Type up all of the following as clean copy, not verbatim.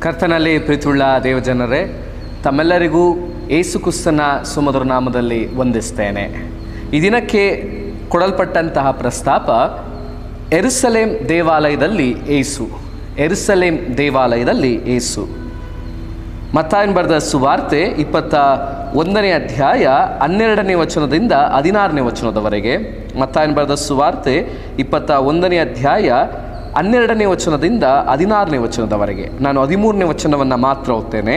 ಕರ್ತನಲ್ಲಿ ಪ್ರೀತಿಯುಳ್ಳ ದೇವಜನರೇ, ತಮ್ಮೆಲ್ಲರಿಗೂ ಯೇಸು ಕ್ರಿಸ್ತನ ಸುಮಧುರ ನಾಮದಲ್ಲಿ ವಂದಿಸ್ತೇನೆ. ಈ ದಿನಕ್ಕೆ ಕೊಡಲ್ಪಟ್ಟಂತಹ ಪ್ರಸ್ತಾಪ ಯೆರೂಸಲೇಮ್ ದೇವಾಲಯದಲ್ಲಿ ಯೇಸು. ಯೆರೂಸಲೇಮ್ ದೇವಾಲಯದಲ್ಲಿ ಯೇಸು. ಮತ್ತಾಯನ ಬರೆದ ಸುವಾರ್ತೆ 21ನೇ ಅಧ್ಯಾಯ 12ನೇ ವಚನದಿಂದ 16ನೇ ವಚನದವರೆಗೆ. ಮತ್ತಾಯನ ಬರೆದ ಸುವಾರ್ತೆ 21ನೇ ಅಧ್ಯಾಯ 12ನೇ ವಚನದಿಂದ 16ನೇ ವಚನದವರೆಗೆ. ನಾನು 13ನೇ ವಚನವನ್ನು ಮಾತ್ರ ಓದ್ತೇನೆ.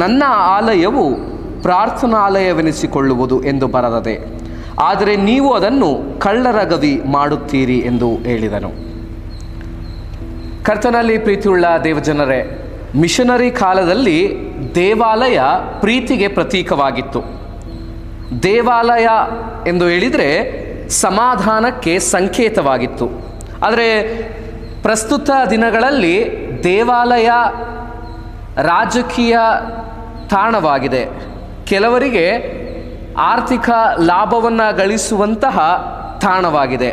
ನನ್ನ ಆಲಯವು ಪ್ರಾರ್ಥನಾಲಯವೆನಿಸಿಕೊಳ್ಳುವುದು ಎಂದು ಬರೆದದೆ, ಆದರೆ ನೀವು ಅದನ್ನು ಕಳ್ಳರ ಗವಿ ಮಾಡುತ್ತೀರಿ ಎಂದು ಹೇಳಿದನು. ಕರ್ತನಲ್ಲಿ ಪ್ರೀತಿಯುಳ್ಳ ದೇವಜನರೇ, ಮಿಷನರಿ ಕಾಲದಲ್ಲಿ ದೇವಾಲಯ ಪ್ರೀತಿಗೆ ಪ್ರತೀಕವಾಗಿತ್ತು. ದೇವಾಲಯ ಎಂದು ಹೇಳಿದರೆ ಸಮಾಧಾನಕ್ಕೆ ಸಂಕೇತವಾಗಿತ್ತು. ಆದರೆ ಪ್ರಸ್ತುತ ದಿನಗಳಲ್ಲಿ ದೇವಾಲಯ ರಾಜಕೀಯ ತಾಣವಾಗಿದೆ. ಕೆಲವರಿಗೆ ಆರ್ಥಿಕ ಲಾಭವನ್ನು ಗಳಿಸುವಂತಹ ತಾಣವಾಗಿದೆ.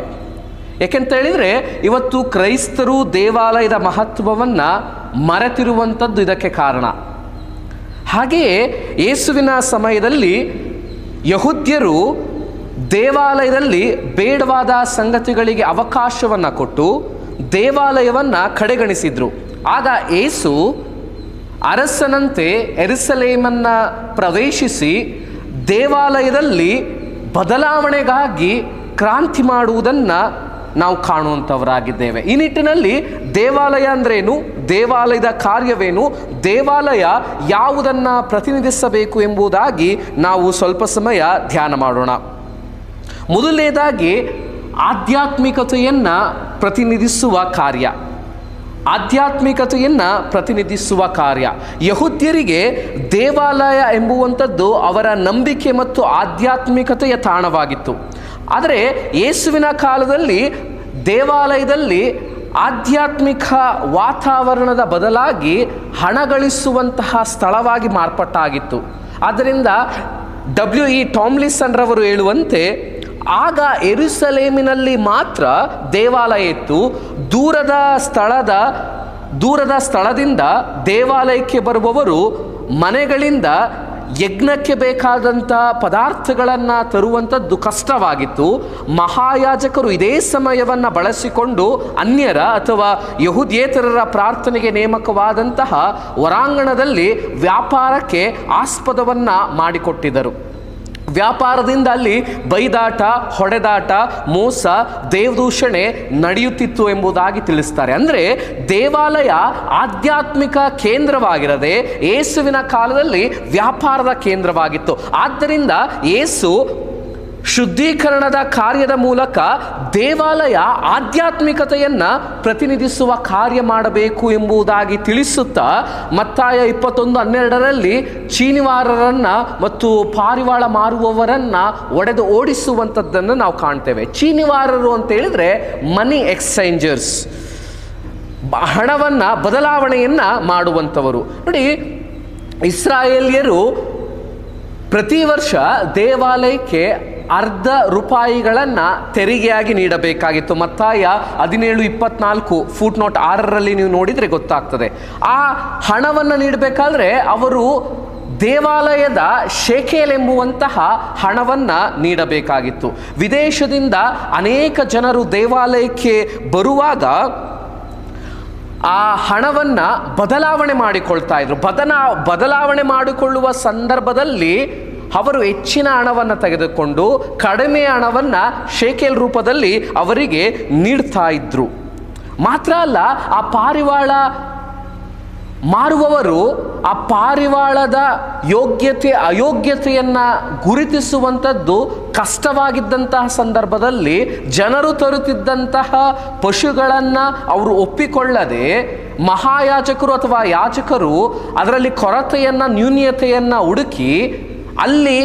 ಏಕೆಂತ ಹೇಳಿದರೆ ಇವತ್ತು ಕ್ರೈಸ್ತರು ದೇವಾಲಯದ ಮಹತ್ವವನ್ನು ಮರೆತಿರುವಂಥದ್ದು ಇದಕ್ಕೆ ಕಾರಣ. ಹಾಗೆಯೇ ಯೇಸುವಿನ ಸಮಯದಲ್ಲಿ ಯಹೂದ್ಯರು ದೇವಾಲಯದಲ್ಲಿ ಬೇಡವಾದ ಸಂಗತಿಗಳಿಗೆ ಅವಕಾಶವನ್ನು ಕೊಟ್ಟು ದೇವಾಲಯವನ್ನು ಕಡೆಗಣಿಸಿದರು. ಆಗ ಯೇಸು ಅರಸನಂತೆ ಯೆರೂಸಲೇಮನ್ನು ಪ್ರವೇಶಿಸಿ ದೇವಾಲಯದಲ್ಲಿ ಬದಲಾವಣೆಗಾಗಿ ಕ್ರಾಂತಿ ಮಾಡುವುದನ್ನು ನಾವು ಕಾಣುವಂಥವರಾಗಿದ್ದೇವೆ. ಈ ನಿಟ್ಟಿನಲ್ಲಿ ದೇವಾಲಯ ಅಂದ್ರೇನು, ದೇವಾಲಯದ ಕಾರ್ಯವೇನು, ದೇವಾಲಯ ಯಾವುದನ್ನು ಪ್ರತಿನಿಧಿಸಬೇಕು ಎಂಬುದಾಗಿ ನಾವು ಸ್ವಲ್ಪ ಸಮಯ ಧ್ಯಾನ ಮಾಡೋಣ. ಮೊದಲನೇದಾಗಿ ಆಧ್ಯಾತ್ಮಿಕತೆಯನ್ನು ಪ್ರತಿನಿಧಿಸುವ ಕಾರ್ಯ. ಆಧ್ಯಾತ್ಮಿಕತೆಯನ್ನು ಪ್ರತಿನಿಧಿಸುವ ಕಾರ್ಯ. ಯಹೂದ್ಯರಿಗೆ ದೇವಾಲಯ ಎಂಬುವಂಥದ್ದು ಅವರ ನಂಬಿಕೆ ಮತ್ತು ಆಧ್ಯಾತ್ಮಿಕತೆಯ ತಾಣವಾಗಿತ್ತು. ಆದರೆ ಯೇಸುವಿನ ಕಾಲದಲ್ಲಿ ದೇವಾಲಯದಲ್ಲಿ ಆಧ್ಯಾತ್ಮಿಕ ವಾತಾವರಣದ ಬದಲಾಗಿ ಹಣ ಗಳಿಸುವಂತಹ ಸ್ಥಳವಾಗಿ ಮಾರ್ಪಾಟಾಗಿತ್ತು. ಆದ್ದರಿಂದ W.E. ಟಾಮ್ಲಿನ್ಸನ್ ರವರು ಹೇಳುವಂತೆ, ಆಗ ಯೆರೂಸಲೇಮಿನಲ್ಲಿ ಮಾತ್ರ ದೇವಾಲಯ ಇತ್ತು. ದೂರದ ಸ್ಥಳದಿಂದ ದೇವಾಲಯಕ್ಕೆ ಬರುವವರು ಮನೆಗಳಿಂದ ಯಜ್ಞಕ್ಕೆ ಬೇಕಾದಂಥ ಪದಾರ್ಥಗಳನ್ನು ತರುವಂಥದ್ದು ಕಷ್ಟವಾಗಿತ್ತು. ಮಹಾಯಾಜಕರು ಇದೇ ಸಮಯವನ್ನು ಬಳಸಿಕೊಂಡು ಅನ್ಯರ ಅಥವಾ ಯಹೂದ್ಯೇತರರ ಪ್ರಾರ್ಥನೆಗೆ ನೇಮಕವಾದಂತಹ ಹೊರಾಂಗಣದಲ್ಲಿ ವ್ಯಾಪಾರಕ್ಕೆ ಆಸ್ಪದವನ್ನು ಮಾಡಿಕೊಟ್ಟಿದ್ದರು. ವ್ಯಾಪಾರದಿಂದ ಅಲ್ಲಿ ಬೈದಾಟ, ಹೊಡೆದಾಟ, ಮೋಸ, ದೇವದೂಷಣೆ ನಡೆಯುತ್ತಿತ್ತು ಎಂಬುದಾಗಿ ತಿಳಿಸ್ತಾರೆ. ಅಂದರೆ ದೇವಾಲಯ ಆಧ್ಯಾತ್ಮಿಕ ಕೇಂದ್ರವಾಗಿರದೆ ಯೇಸುವಿನ ಕಾಲದಲ್ಲಿ ವ್ಯಾಪಾರದ ಕೇಂದ್ರವಾಗಿತ್ತು. ಆದ್ದರಿಂದ ಯೇಸು ಶುದ್ಧೀಕರಣದ ಕಾರ್ಯದ ಮೂಲಕ ದೇವಾಲಯ ಆಧ್ಯಾತ್ಮಿಕತೆಯನ್ನು ಪ್ರತಿನಿಧಿಸುವ ಕಾರ್ಯ ಮಾಡಬೇಕು ಎಂಬುದಾಗಿ ತಿಳಿಸುತ್ತಾ ಮತ್ತಾಯ 21:12 ಚೀನಿವಾರರನ್ನು ಮತ್ತು ಪಾರಿವಾಳ ಮಾರುವವರನ್ನು ಒಡೆದು ಓಡಿಸುವಂಥದ್ದನ್ನು ನಾವು ಕಾಣ್ತೇವೆ. ಚೀನಿವಾರರು ಅಂತ ಹೇಳಿದರೆ ಮನಿ ಎಕ್ಸ್ಚೇಂಜರ್ಸ್, ಹಣವನ್ನು ಬದಲಾವಣೆಯನ್ನು ಮಾಡುವಂಥವರು. ನೋಡಿ, ಇಸ್ರಾಯೇಲ್ಯರು ಪ್ರತಿ ವರ್ಷ ದೇವಾಲಯಕ್ಕೆ $10 ತೆರಿಗೆಯಾಗಿ ನೀಡಬೇಕಾಗಿತ್ತು. ಮತ್ತಾಯ 17:24 ಫುಟ್ನೋಟ್ 6ರಲ್ಲಿ ನೀವು ನೋಡಿದರೆ ಗೊತ್ತಾಗ್ತದೆ. ಆ ಹಣವನ್ನು ನೀಡಬೇಕಾದ್ರೆ ಅವರು ದೇವಾಲಯದ ಶೇಕೆಲ್ ಎಂಬುವಂತಹ ಹಣವನ್ನು ನೀಡಬೇಕಾಗಿತ್ತು. ವಿದೇಶದಿಂದ ಅನೇಕ ಜನರು ದೇವಾಲಯಕ್ಕೆ ಬರುವಾಗ ಆ ಹಣವನ್ನು ಬದಲಾವಣೆ ಮಾಡಿಕೊಳ್ತಾ ಇದ್ರು. ಬದಲಾವಣೆ ಮಾಡಿಕೊಳ್ಳುವ ಸಂದರ್ಭದಲ್ಲಿ ಅವರು ಹೆಚ್ಚಿನ ಹಣವನ್ನು ತೆಗೆದುಕೊಂಡು ಕಡಿಮೆ ಹಣವನ್ನು ಶೇಕೆಲ್ ರೂಪದಲ್ಲಿ ಅವರಿಗೆ ನೀಡ್ತಾ ಇದ್ರು. ಮಾತ್ರ ಅಲ್ಲ, ಆ ಪಾರಿವಾಳ ಮಾರುವವರು ಆ ಪಾರಿವಾಳದ ಅಯೋಗ್ಯತೆಯನ್ನು ಗುರುತಿಸುವಂಥದ್ದು ಕಷ್ಟವಾಗಿದ್ದಂತಹ ಸಂದರ್ಭದಲ್ಲಿ ಜನರು ತರುತ್ತಿದ್ದಂತಹ ಪಶುಗಳನ್ನು ಅವರು ಒಪ್ಪಿಕೊಳ್ಳದೆ ಮಹಾಯಾಜಕರು ಅಥವಾ ಯಾಜಕರು ಅದರಲ್ಲಿ ಕೊರತೆಯನ್ನು, ನ್ಯೂನ್ಯತೆಯನ್ನು ಹುಡುಕಿ ಅಲ್ಲಿ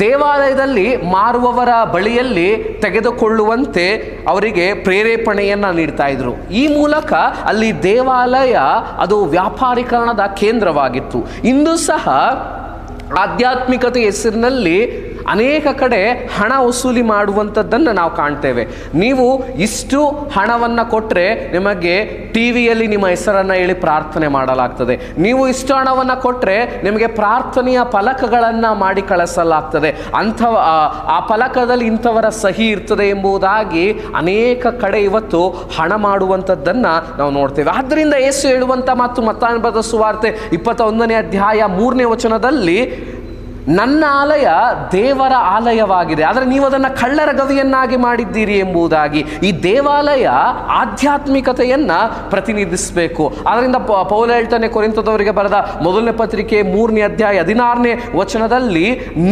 ದೇವಾಲಯದಲ್ಲಿ ಮಾರುವವರ ಬಳಿಯಲ್ಲಿ ತೆಗೆದುಕೊಳ್ಳುವಂತೆ ಅವರಿಗೆ ಪ್ರೇರೇಪಣೆಯನ್ನು ನೀಡ್ತಾ ಇದ್ರು. ಈ ಮೂಲಕ ಅಲ್ಲಿ ದೇವಾಲಯ ಅದು ವ್ಯಾಪಾರೀಕರಣದ ಕೇಂದ್ರವಾಗಿತ್ತು. ಇಂದು ಸಹ ಆಧ್ಯಾತ್ಮಿಕತೆ ಹೆಸರಿನಲ್ಲಿ ಅನೇಕ ಕಡೆ ಹಣ ವಸೂಲಿ ಮಾಡುವಂಥದ್ದನ್ನು ನಾವು ಕಾಣ್ತೇವೆ. ನೀವು ಇಷ್ಟು ಹಣವನ್ನು ಕೊಟ್ಟರೆ ನಿಮಗೆ ಟಿವಿಯಲ್ಲಿ ನಿಮ್ಮ ಹೆಸರನ್ನು ಹೇಳಿ ಪ್ರಾರ್ಥನೆ ಮಾಡಲಾಗ್ತದೆ, ನೀವು ಇಷ್ಟು ಹಣವನ್ನು ಕೊಟ್ಟರೆ ನಿಮಗೆ ಪ್ರಾರ್ಥನೆಯ ಫಲಕಗಳನ್ನು ಮಾಡಿ ಕಳಿಸಲಾಗ್ತದೆ, ಆ ಫಲಕದಲ್ಲಿ ಇಂಥವರ ಸಹಿ ಇರ್ತದೆ ಎಂಬುದಾಗಿ ಅನೇಕ ಕಡೆ ಇವತ್ತು ಹಣ ಮಾಡುವಂಥದ್ದನ್ನು ನಾವು ನೋಡ್ತೇವೆ. ಆದ್ದರಿಂದ ಯೇಸು ಹೇಳುವಂಥ ಮತ್ತು ಮತ್ತಾಯನ ಬರೆದ ಸುವಾರ್ತೆ 21ನೇ ಅಧ್ಯಾಯ 3ನೇ ವಚನದಲ್ಲಿ, ನನ್ನ ಆಲಯ ದೇವರ ಆಲಯವಾಗಿದೆ, ಆದರೆ ನೀವು ಅದನ್ನು ಕಳ್ಳರ ಗವಿಯನ್ನಾಗಿ ಮಾಡಿದ್ದೀರಿ ಎಂಬುದಾಗಿ. ಈ ದೇವಾಲಯ ಆಧ್ಯಾತ್ಮಿಕತೆಯನ್ನು ಪ್ರತಿನಿಧಿಸಬೇಕು. ಆದ್ದರಿಂದ ಪೌಲ ಹೇಳ್ತಾನೆ ಕೊರಿಂಥದವರಿಗೆ ಬರೆದ ಮೊದಲನೇ ಪತ್ರಿಕೆ 3ನೇ ಅಧ್ಯಾಯ 16ನೇ ವಚನದಲ್ಲಿ,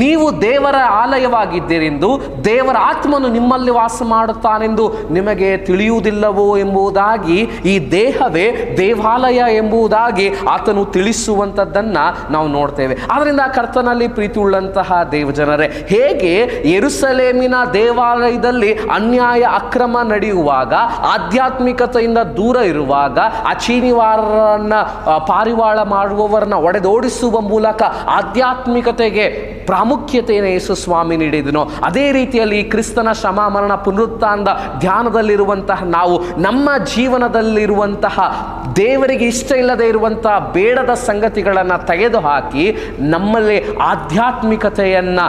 ನೀವು ದೇವರ ಆಲಯವಾಗಿದ್ದೀರೆಂದು ದೇವರ ಆತ್ಮನು ನಿಮ್ಮಲ್ಲಿ ವಾಸ ಮಾಡುತ್ತಾನೆಂದು ನಿಮಗೆ ತಿಳಿಯುವುದಿಲ್ಲವೋ ಎಂಬುದಾಗಿ ಈ ದೇಹವೇ ದೇವಾಲಯ ಎಂಬುದಾಗಿ ಆತನು ತಿಳಿಸುವಂಥದ್ದನ್ನು ನಾವು ನೋಡ್ತೇವೆ. ಆದ್ದರಿಂದ ಕರ್ತನಲ್ಲಿ ಪ್ರೀತಿ ಉಳ್ಳಂತಹ ದೇವಜನರೇ, ಹೇಗೆ ಯೆರೂಸಲೇಮಿನ ದೇವಾಲಯದಲ್ಲಿ ಅನ್ಯಾಯ ಅಕ್ರಮ ನಡೆಯುವಾಗ, ಆಧ್ಯಾತ್ಮಿಕತೆಯಿಂದ ದೂರ ಇರುವಾಗ, ಆ ಚೀನಿವಾರರನ್ನ ಪಾರಿವಾಳ ಮಾಡುವವರನ್ನ ಒಡೆದೋಡಿಸುವ ಮೂಲಕ ಆಧ್ಯಾತ್ಮಿಕತೆಗೆ ಪ್ರಾಮುಖ್ಯತೆಯನ್ನು ಯೇಸು ಸ್ವಾಮಿ ನೀಡಿದನೋ, ಅದೇ ರೀತಿಯಲ್ಲಿ ಕ್ರಿಸ್ತನ ಶ್ರಮ ಮರಣ ಪುನರುತ್ಥಾನದ ಧ್ಯಾನದಲ್ಲಿರುವಂತಹ ನಾವು ನಮ್ಮ ಜೀವನದಲ್ಲಿರುವಂತಹ ದೇವರಿಗೆ ಇಷ್ಟ ಇಲ್ಲದೆ ಇರುವಂತಹ ಬೇಡದ ಸಂಗತಿಗಳನ್ನು ತೆಗೆದುಹಾಕಿ ನಮ್ಮಲ್ಲಿ ಆಧ್ಯಾತ್ಮಿಕತೆಯನ್ನು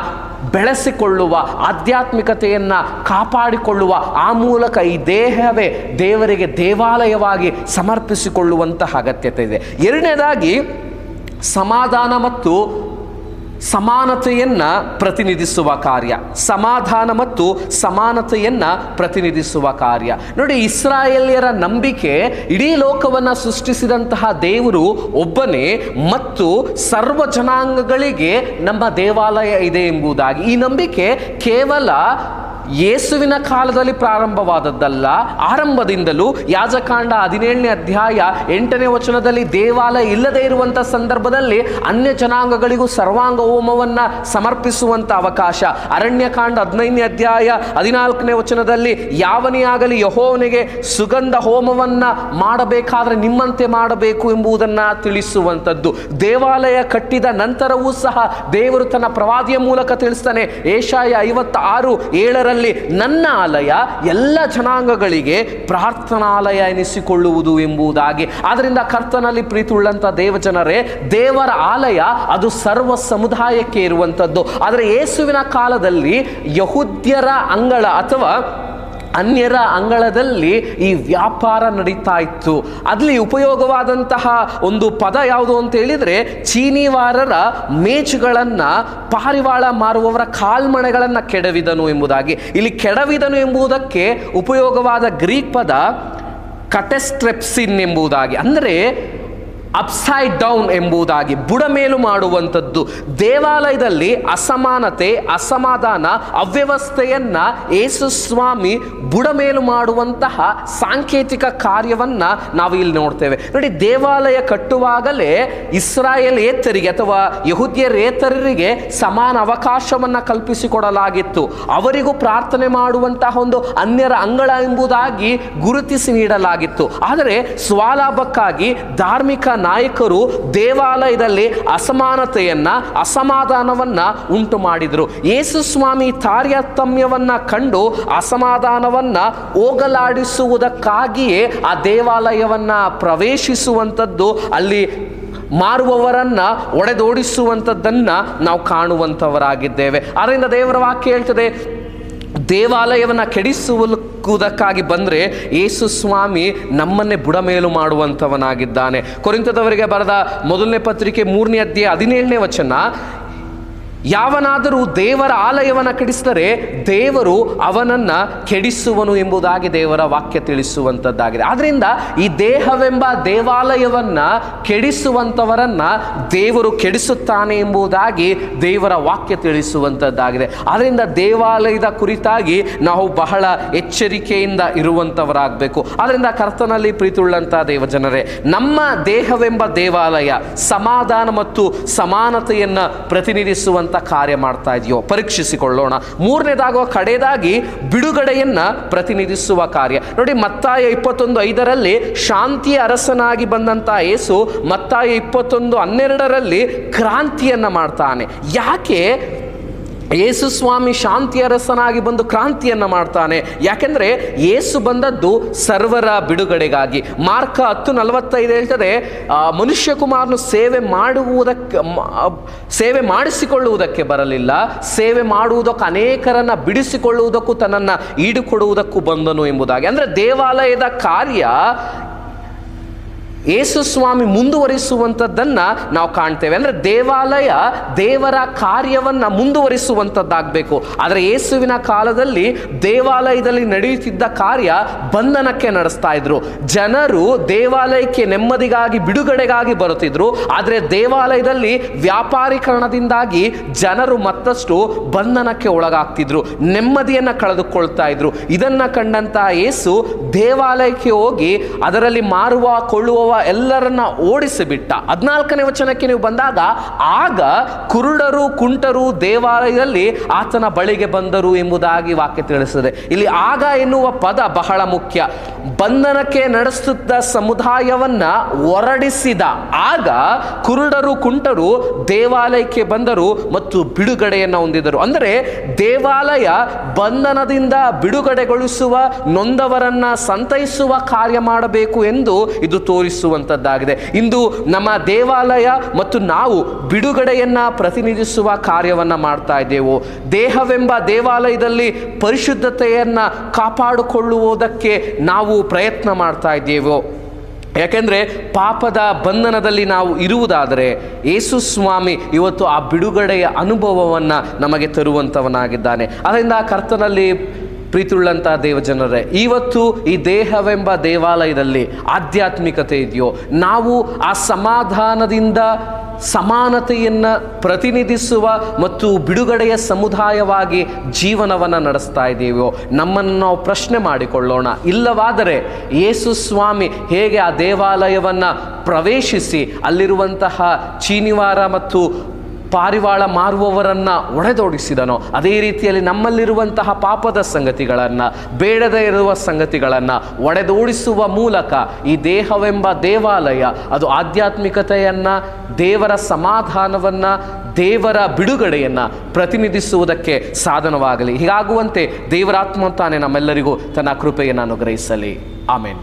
ಬೆಳೆಸಿಕೊಳ್ಳುವ, ಆಧ್ಯಾತ್ಮಿಕತೆಯನ್ನು ಕಾಪಾಡಿಕೊಳ್ಳುವ, ಆ ಮೂಲಕ ಈ ದೇಹವೇ ದೇವರಿಗೆ ದೇವಾಲಯವಾಗಿ ಸಮರ್ಪಿಸಿಕೊಳ್ಳುವಂತಹ ಅಗತ್ಯತೆ ಇದೆ. ಎರಡನೇದಾಗಿ ಸಮಾಧಾನ ಮತ್ತು ಸಮಾನತೆಯನ್ನು ಪ್ರತಿನಿಧಿಸುವ ಕಾರ್ಯ. ಸಮಾಧಾನ ಮತ್ತು ಸಮಾನತೆಯನ್ನು ಪ್ರತಿನಿಧಿಸುವ ಕಾರ್ಯ. ನೋಡಿ, ಇಸ್ರಾಯೇಲ್ಯರ ನಂಬಿಕೆ ಇಡೀ ಲೋಕವನ್ನು ಸೃಷ್ಟಿಸಿದಂತಹ ದೇವರು ಒಬ್ಬನೇ ಮತ್ತು ಸರ್ವ ಜನಾಂಗಗಳಿಗೆ ನಮ್ಮ ದೇವಾಲಯ ಇದೆ ಎಂಬುದಾಗಿ. ಈ ನಂಬಿಕೆ ಕೇವಲ ಯೇಸುವಿನ ಕಾಲದಲ್ಲಿ ಪ್ರಾರಂಭವಾದದ್ದಲ್ಲ. ಆರಂಭದಿಂದಲೂ ಯಾಜಕಾಂಡ 17ನೇ ಅಧ್ಯಾಯ 8ನೇ ವಚನದಲ್ಲಿ ದೇವಾಲಯ ಇಲ್ಲದೆ ಇರುವಂಥ ಸಂದರ್ಭದಲ್ಲಿ ಅನ್ಯ ಜನಾಂಗಗಳಿಗೂ ಸರ್ವಾಂಗ ಹೋಮವನ್ನು ಸಮರ್ಪಿಸುವಂಥ ಅವಕಾಶ. ಅರಣ್ಯಕಾಂಡ 15ನೇ ಅಧ್ಯಾಯ 14ನೇ ವಚನದಲ್ಲಿ, ಯಾವನೇ ಆಗಲಿ ಯೆಹೋವನಿಗೆ ಸುಗಂಧ ಹೋಮವನ್ನು ಮಾಡಬೇಕಾದ್ರೆ ನಿಮ್ಮಂತೆ ಮಾಡಬೇಕು ಎಂಬುದನ್ನು ತಿಳಿಸುವಂಥದ್ದು. ದೇವಾಲಯ ಕಟ್ಟಿದ ನಂತರವೂ ಸಹ ದೇವರು ತನ್ನ ಪ್ರವಾದಿಯ ಮೂಲಕ ತಿಳಿಸ್ತಾನೆ. ಯೆಶಾಯ 56:7 ನನ್ನ ಆಲಯ ಎಲ್ಲ ಜನಾಂಗಗಳಿಗೆ ಪ್ರಾರ್ಥನಾಲಯ ಎನಿಸಿಕೊಳ್ಳುವುದು ಎಂಬುದಾಗಿ. ಆದ್ದರಿಂದ ಕರ್ತನಲ್ಲಿ ಪ್ರೀತಿ ಉಳ್ಳಂತ ದೇವಜನರೇ, ದೇವರ ಆಲಯ ಅದು ಸರ್ವ ಸಮುದಾಯಕ್ಕೆ ಇರುವಂಥದ್ದು. ಆದರೆ ಯೇಸುವಿನ ಕಾಲದಲ್ಲಿ ಯಹೂದ್ಯರ ಅಂಗಳ ಅಥವಾ ಅನ್ಯರ ಅಂಗಳದಲ್ಲಿ ಈ ವ್ಯಾಪಾರ ನಡೀತಾ ಇತ್ತು. ಅಲ್ಲಿ ಉಪಯೋಗವಾದಂತಹ ಒಂದು ಪದ ಯಾವುದು ಅಂತ ಹೇಳಿದರೆ, ಚೀನಿವಾರರ ಮೇಜುಗಳನ್ನು ಪಾರಿವಾಳ ಮಾರುವವರ ಕಾಲ್ಮಣೆಗಳನ್ನು ಕೆಡವಿದನು ಎಂಬುದಾಗಿ. ಇಲ್ಲಿ ಕೆಡವಿದನು ಎಂಬುದಕ್ಕೆ ಉಪಯೋಗವಾದ ಗ್ರೀಕ್ ಪದ ಕಟೆಸ್ಟ್ರೆಪ್ಸಿನ್ ಎಂಬುದಾಗಿ, ಅಂದರೆ ಅಪ್ಸೈಡ್ ಡೌನ್ ಎಂಬುದಾಗಿ, ಬುಡಮೇಲು ಮಾಡುವಂಥದ್ದು. ದೇವಾಲಯದಲ್ಲಿ ಅಸಮಾನತೆ, ಅಸಮಾಧಾನ, ಅವ್ಯವಸ್ಥೆಯನ್ನು ಯೇಸು ಸ್ವಾಮಿ ಬುಡಮೇಲು ಮಾಡುವಂತಹ ಸಾಂಕೇತಿಕ ಕಾರ್ಯವನ್ನು ನಾವು ಇಲ್ಲಿ ನೋಡ್ತೇವೆ. ನೋಡಿ, ದೇವಾಲಯ ಕಟ್ಟುವಾಗಲೇ ಇಸ್ರಾಯೇಲೇತರಿಗೆ ಅಥವಾ ಯಹೂದ್ಯರೇತರರಿಗೆ ಸಮಾನ ಅವಕಾಶವನ್ನು ಕಲ್ಪಿಸಿಕೊಡಲಾಗಿತ್ತು. ಅವರಿಗೂ ಪ್ರಾರ್ಥನೆ ಮಾಡುವಂತಹ ಒಂದು ಅನ್ಯರ ಅಂಗಳ ಎಂಬುದಾಗಿ ಗುರುತಿಸಿ ನೀಡಲಾಗಿತ್ತು. ಆದರೆ ಸ್ವಲಾಭಕ್ಕಾಗಿ ಧಾರ್ಮಿಕ ನಾಯಕರು ದೇವಾಲಯದಲ್ಲಿ ಅಸಮಾನತೆಯನ್ನ, ಅಸಮಾಧಾನವನ್ನ ಉಂಟು ಮಾಡಿದರು. ಯೇಸು ಸ್ವಾಮಿ ತಾರತಮ್ಯವನ್ನ ಕಂಡು ಅಸಮಾಧಾನವನ್ನ ಹೋಗಲಾಡಿಸುವುದಕ್ಕಾಗಿಯೇ ಆ ದೇವಾಲಯವನ್ನ ಪ್ರವೇಶಿಸುವಂಥದ್ದು, ಅಲ್ಲಿ ಮಾರುವವರನ್ನ ಒಡೆದೋಡಿಸುವಂಥದ್ದನ್ನ ನಾವು ಕಾಣುವಂಥವರಾಗಿದ್ದೇವೆ. ಅದರಿಂದ ದೇವರ ವಾಕ್ಯ ಹೇಳ್ತದೆ, ದೇವಾಲಯವನ್ನು ಕೆಡಿಸುವುದಕ್ಕಾಗಿ ಬಂದರೆ ಯೇಸು ಸ್ವಾಮಿ ನಮ್ಮನ್ನೇ ಬುಡಮೇಲು ಮಾಡುವಂಥವನಾಗಿದ್ದಾನೆ. ಕೊರಿಂಥದವರಿಗೆ ಬರೆದ ಮೊದಲನೇ ಪತ್ರಿಕೆ 3ನೇ ಅಧ್ಯಾಯ 17ನೇ ವಚನ, ಯಾವನಾದರೂ ದೇವರ ಆಲಯವನ್ನು ಕೆಡಿಸಿದರೆ ದೇವರು ಅವನನ್ನು ಕೆಡಿಸುವನು ಎಂಬುದಾಗಿ ದೇವರ ವಾಕ್ಯ ತಿಳಿಸುವಂಥದ್ದಾಗಿದೆ. ಆದ್ದರಿಂದ ಈ ದೇಹವೆಂಬ ದೇವಾಲಯವನ್ನು ಕೆಡಿಸುವಂಥವರನ್ನು ದೇವರು ಕೆಡಿಸುತ್ತಾನೆ ಎಂಬುದಾಗಿ ದೇವರ ವಾಕ್ಯ ತಿಳಿಸುವಂಥದ್ದಾಗಿದೆ. ಆದ್ದರಿಂದ ದೇವಾಲಯದ ಕುರಿತಾಗಿ ನಾವು ಬಹಳ ಎಚ್ಚರಿಕೆಯಿಂದ ಇರುವಂಥವರಾಗಬೇಕು. ಆದ್ದರಿಂದ ಕರ್ತನಲ್ಲಿ ಪ್ರೀತಿಯುಳ್ಳಂಥ ದೇವಜನರೇ, ನಮ್ಮ ದೇಹವೆಂಬ ದೇವಾಲಯ ಸಮಾಧಾನ ಮತ್ತು ಸಮಾನತೆಯನ್ನು ಪ್ರತಿನಿಧಿಸುವಂಥ ಕಾರ್ಯ ಮಾಡ್ತಾ ಇದೆಯೋ ಪರೀಕ್ಷಿಸಿಕೊಳ್ಳೋಣ. ಮೂರನೇದಾಗುವ ಕಡೆಯದಾಗಿ ಬಿಡುಗಡೆಯನ್ನ ಪ್ರತಿನಿಧಿಸುವ ಕಾರ್ಯ. ನೋಡಿ, ಮತ್ತಾಯ 21:5 ಶಾಂತಿಯ ಅರಸನಾಗಿ ಬಂದಂತ ಯೇಸು ಮತ್ತಾಯ 21:12 ಕ್ರಾಂತಿಯನ್ನ ಮಾಡ್ತಾನೆ. ಯಾಕೆ ಯೇಸು ಸ್ವಾಮಿ ಶಾಂತಿಯ ಅರಸನಾಗಿ ಬಂದು ಕ್ರಾಂತಿಯನ್ನು ಮಾಡ್ತಾನೆ. ಯಾಕೆಂದರೆ ಯೇಸು ಬಂದದ್ದು ಸರ್ವರ ಬಿಡುಗಡೆಗಾಗಿ. ಮಾರ್ಕ 10:45 ಹೇಳ್ತದೆ, ಮನುಷ್ಯ ಕುಮಾರನು ಸೇವೆ ಮಾಡಿಸಿಕೊಳ್ಳುವುದಕ್ಕೆ ಬರಲಿಲ್ಲ, ಸೇವೆ ಮಾಡುವುದಕ್ಕೆ ಅನೇಕರನ್ನು ಬಿಡಿಸಿಕೊಳ್ಳುವುದಕ್ಕೂ ತನ್ನನ್ನು ಈಡುಕೊಡುವುದಕ್ಕೂ ಬಂದನು ಎಂಬುದಾಗಿ. ಅಂದರೆ ದೇವಾಲಯದ ಕಾರ್ಯ ಯೇಸು ಸ್ವಾಮಿ ಮುಂದುವರಿಸುವಂಥದ್ದನ್ನು ನಾವು ಕಾಣ್ತೇವೆ. ಅಂದರೆ ದೇವಾಲಯ ದೇವರ ಕಾರ್ಯವನ್ನು ಮುಂದುವರಿಸುವಂಥದ್ದಾಗಬೇಕು. ಆದರೆ ಯೇಸುವಿನ ಕಾಲದಲ್ಲಿ ದೇವಾಲಯದಲ್ಲಿ ನಡೆಯುತ್ತಿದ್ದ ಕಾರ್ಯ ಬಂಧನಕ್ಕೆ ನಡೆಸ್ತಾ ಇದ್ರು. ಜನರು ದೇವಾಲಯಕ್ಕೆ ನೆಮ್ಮದಿಗಾಗಿ ಬಿಡುಗಡೆಗಾಗಿ ಬರುತ್ತಿದ್ರು. ಆದರೆ ದೇವಾಲಯದಲ್ಲಿ ವ್ಯಾಪಾರೀಕರಣದಿಂದಾಗಿ ಜನರು ಮತ್ತಷ್ಟು ಬಂಧನಕ್ಕೆ ಒಳಗಾಗ್ತಿದ್ರು, ನೆಮ್ಮದಿಯನ್ನು ಕಳೆದುಕೊಳ್ತಾ ಇದ್ರು. ಇದನ್ನು ಕಂಡಂತ ಯೇಸು ದೇವಾಲಯಕ್ಕೆ ಹೋಗಿ ಅದರಲ್ಲಿ ಮಾರುವ ಕೊಳ್ಳುವ ಎಲ್ಲರನ್ನ ಓಡಿಸಿಬಿಟ್ಟ. 14ನೇ ವಚನಕ್ಕೆ ನೀವು ಬಂದಾಗ, ಆಗ ಕುರುಡರು ಕುಂಟರು ದೇವಾಲಯದಲ್ಲಿ ಆತನ ಬಳಿಗೆ ಬಂದರು ಎಂಬುದಾಗಿ ವಾಕ್ಯ ತಿಳಿಸುತ್ತದೆ. ಇಲ್ಲಿ ಆಗ ಎನ್ನುವ ಪದ ಬಹಳ ಮುಖ್ಯ. ಬಂಧನಕ್ಕೆ ನಡೆಸುತ್ತ ಸಮುದಾಯವನ್ನ ಹೊರಡಿಸಿದ ಆಗ ಕುರುಡರು ಕುಂಟರು ದೇವಾಲಯಕ್ಕೆ ಬಂದರು ಮತ್ತು ಬಿಡುಗಡೆಯನ್ನು ಹೊಂದಿದರು. ಅಂದರೆ ದೇವಾಲಯ ಬಂಧನದಿಂದ ಬಿಡುಗಡೆಗೊಳಿಸುವ, ನೊಂದವರನ್ನ ಸಂತೈಸುವ ಕಾರ್ಯ ಮಾಡಬೇಕು ಎಂದು ಇದು ತೋರಿಸುವಂಥದ್ದಾಗಿದೆ. ಇಂದು ನಮ್ಮ ದೇವಾಲಯ ಮತ್ತು ನಾವು ಬಿಡುಗಡೆಯನ್ನ ಪ್ರತಿನಿಧಿಸುವ ಕಾರ್ಯವನ್ನ ಮಾಡ್ತಾ ಇದ್ದೇವೆ. ದೇಹವೆಂಬ ದೇವಾಲಯದಲ್ಲಿ ಪರಿಶುದ್ಧತೆಯನ್ನ ಕಾಪಾಡಿಕೊಳ್ಳುವುದಕ್ಕೆ ನಾವು ಪ್ರಯತ್ನ ಮಾಡ್ತಾ ಇದ್ದೇವೆ. ಯಾಕೆಂದರೆ ಪಾಪದ ಬಂಧನದಲ್ಲಿ ನಾವು ಇರುವುದಾದರೆ ಯೇಸು ಸ್ವಾಮಿ ಇವತ್ತು ಆ ಬಿಡುಗಡೆಯ ಅನುಭವವನ್ನು ನಮಗೆ ತರುವಂಥವನಾಗಿದ್ದಾನೆ. ಅದರಿಂದ ಕರ್ತನಲ್ಲಿ ಪ್ರೀತಿಯುಳ್ಳಂಥ ದೇವಜನರೇ, ಇವತ್ತು ಈ ದೇಹವೆಂಬ ದೇವಾಲಯದಲ್ಲಿ ಆಧ್ಯಾತ್ಮಿಕತೆ ಇದೆಯೋ, ನಾವು ಆ ಸಮಾಧಾನದಿಂದ ಸಮಾನತೆಯನ್ನು ಪ್ರತಿನಿಧಿಸುವ ಮತ್ತು ಬಿಡುಗಡೆಯ ಸಮುದಾಯವಾಗಿ ಜೀವನವನ್ನು ನಡೆಸ್ತಾ ಇದ್ದೀವೋ, ನಮ್ಮನ್ನು ನಾವು ಪ್ರಶ್ನೆ ಮಾಡಿಕೊಳ್ಳೋಣ. ಇಲ್ಲವಾದರೆ ಯೇಸು ಸ್ವಾಮಿ ಹೇಗೆ ಆ ದೇವಾಲಯವನ್ನು ಪ್ರವೇಶಿಸಿ ಅಲ್ಲಿರುವಂತಹ ಚೀನಿವಾರ ಮತ್ತು ಪಾರಿವಾಳ ಮಾರುವವರನ್ನು ಒಡೆದೋಡಿಸಿದನೋ, ಅದೇ ರೀತಿಯಲ್ಲಿ ನಮ್ಮಲ್ಲಿರುವಂತಹ ಪಾಪದ ಸಂಗತಿಗಳನ್ನು, ಬೇಡದೇ ಇರುವ ಸಂಗತಿಗಳನ್ನು ಒಡೆದೋಡಿಸುವ ಮೂಲಕ ಈ ದೇಹವೆಂಬ ದೇವಾಲಯ ಅದು ಆಧ್ಯಾತ್ಮಿಕತೆಯನ್ನು, ದೇವರ ಸಮಾಧಾನವನ್ನು, ದೇವರ ಬಿಡುಗಡೆಯನ್ನು ಪ್ರತಿನಿಧಿಸುವುದಕ್ಕೆ ಸಾಧನವಾಗಲಿ. ಹೀಗಾಗುವಂತೆ ದೇವರಾತ್ಮ ತಾನೇ ನಮ್ಮೆಲ್ಲರಿಗೂ ತನ್ನ ಕೃಪೆಯನ್ನು ಅನುಗ್ರಹಿಸಲಿ. ಆಮೆನ್.